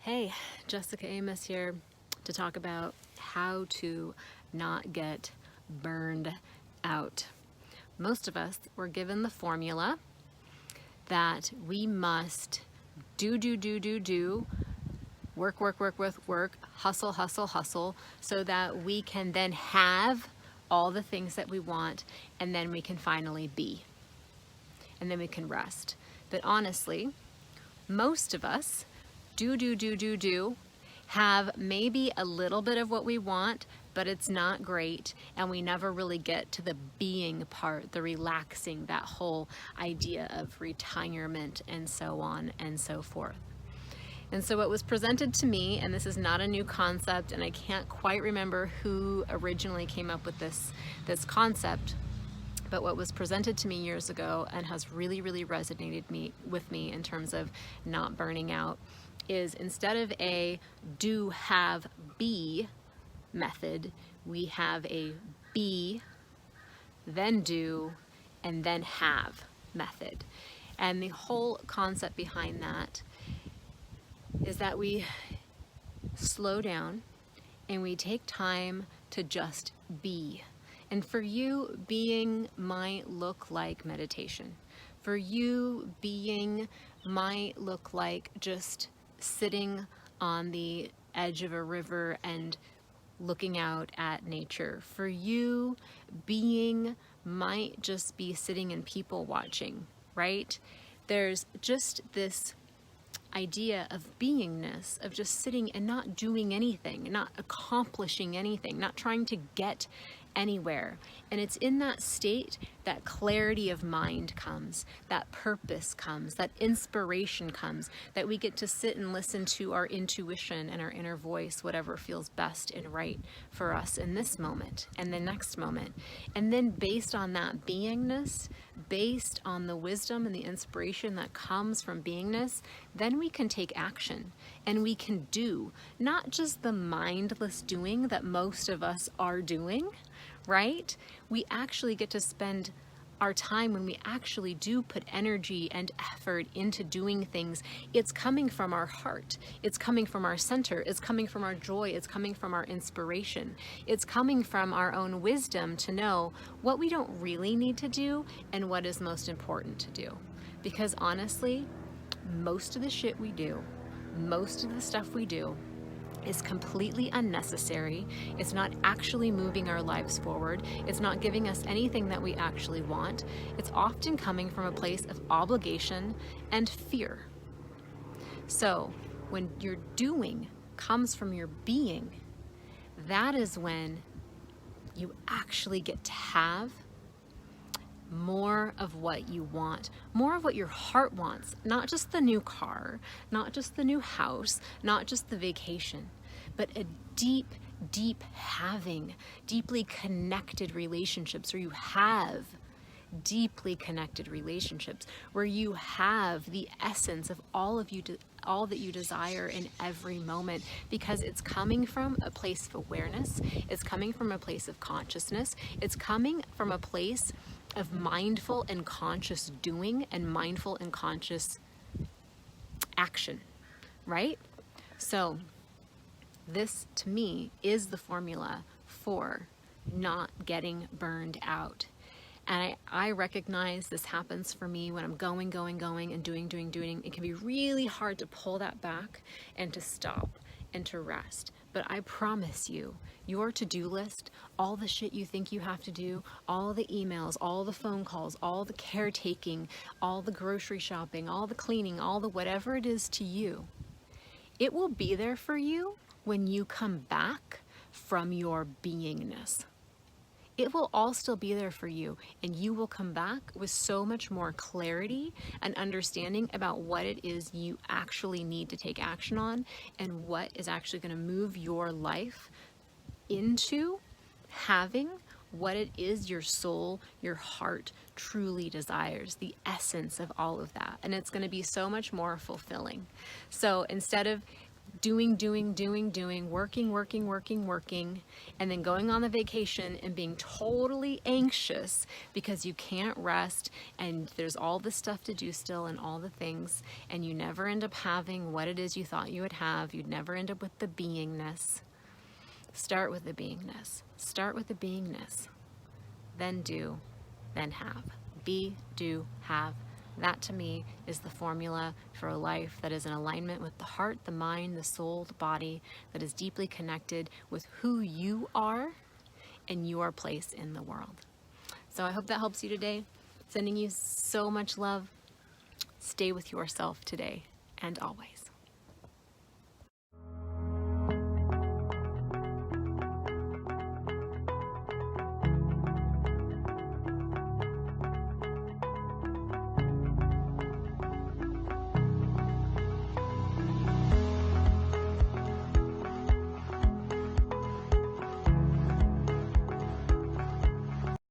Hey, Jessica Amos here to talk about how to not get burned out. Most of us were given the formula that we must do, work, hustle, so that we can then have all the things that we want, and then we can finally be, and then we can rest. But honestly, most of us do, have maybe a little bit of what we want, but it's not great, and we never really get to the being part, the relaxing, that whole idea of retirement and so on and so forth. And so what was presented to me, and this is not a new concept, and I can't quite remember who originally came up with this concept, but what was presented to me years ago and has really resonated with me in terms of not burning out is, instead of a do, have, be method, we have a be, then do, and then have method. And the whole concept behind that is that we slow down and we take time to just be. And for you, being might look like meditation. For you, being might look like just sitting on the edge of a river and looking out at nature. For you, being might just be sitting and people watching, right? There's just this idea of beingness, of just sitting and not doing anything, not accomplishing anything, not trying to get anywhere. And it's in that state that clarity of mind comes, that purpose comes, that inspiration comes, that we get to sit and listen to our intuition and our inner voice, whatever feels best and right for us in this moment and the next moment. And then based on that beingness, based on the wisdom and the inspiration that comes from beingness, then we can take action and we can do, not just the mindless doing that most of us are doing, right? We actually get to spend our time when we actually do put energy and effort into doing things. It's coming from our heart. It's coming from our center. It's coming from our joy. It's coming from our inspiration. It's coming from our own wisdom to know what we don't really need to do and what is most important to do. Because honestly, most of the shit we do, most of the stuff we do, is completely unnecessary. It's not actually moving our lives forward. It's not giving us anything that we actually want. It's often coming from a place of obligation and fear. So when your doing comes from your being, that is when you actually get to have more of what you want, more of what your heart wants, not just the new car, not just the new house, not just the vacation, but a deep having, deeply connected relationships, where you have deeply connected relationships, where you have the essence of all that you desire in every moment, because it's coming from a place of awareness, it's coming from a place of consciousness, it's coming from a place of mindful and conscious doing and mindful and conscious action, right? So this, to me, is the formula for not getting burned out. And I recognize this happens for me when I'm going and doing. It can be really hard to pull that back and to stop and to rest. But I promise you, your to-do list, all the shit you think you have to do, all the emails, all the phone calls, all the caretaking, all the grocery shopping, all the cleaning, all the whatever it is to you, it will be there for you when you come back from your beingness. It will all still be there for you, and you will come back with so much more clarity and understanding about what it is you actually need to take action on and what is actually going to move your life into having what it is your soul, your heart truly desires, the essence of all of that. And it's going to be so much more fulfilling. So instead of doing, working, and then going on the vacation and being totally anxious because you can't rest and there's all this stuff to do still and all the things, and you never end up having what it is you thought you would have. You'd never end up with the beingness. Start with the beingness. Start with the beingness. Then do, then have. Be, do, have. That to me is the formula for a life that is in alignment with the heart, the mind, the soul, the body, that is deeply connected with who you are and your place in the world. So I hope that helps you today. Sending you so much love. Stay with yourself today and always.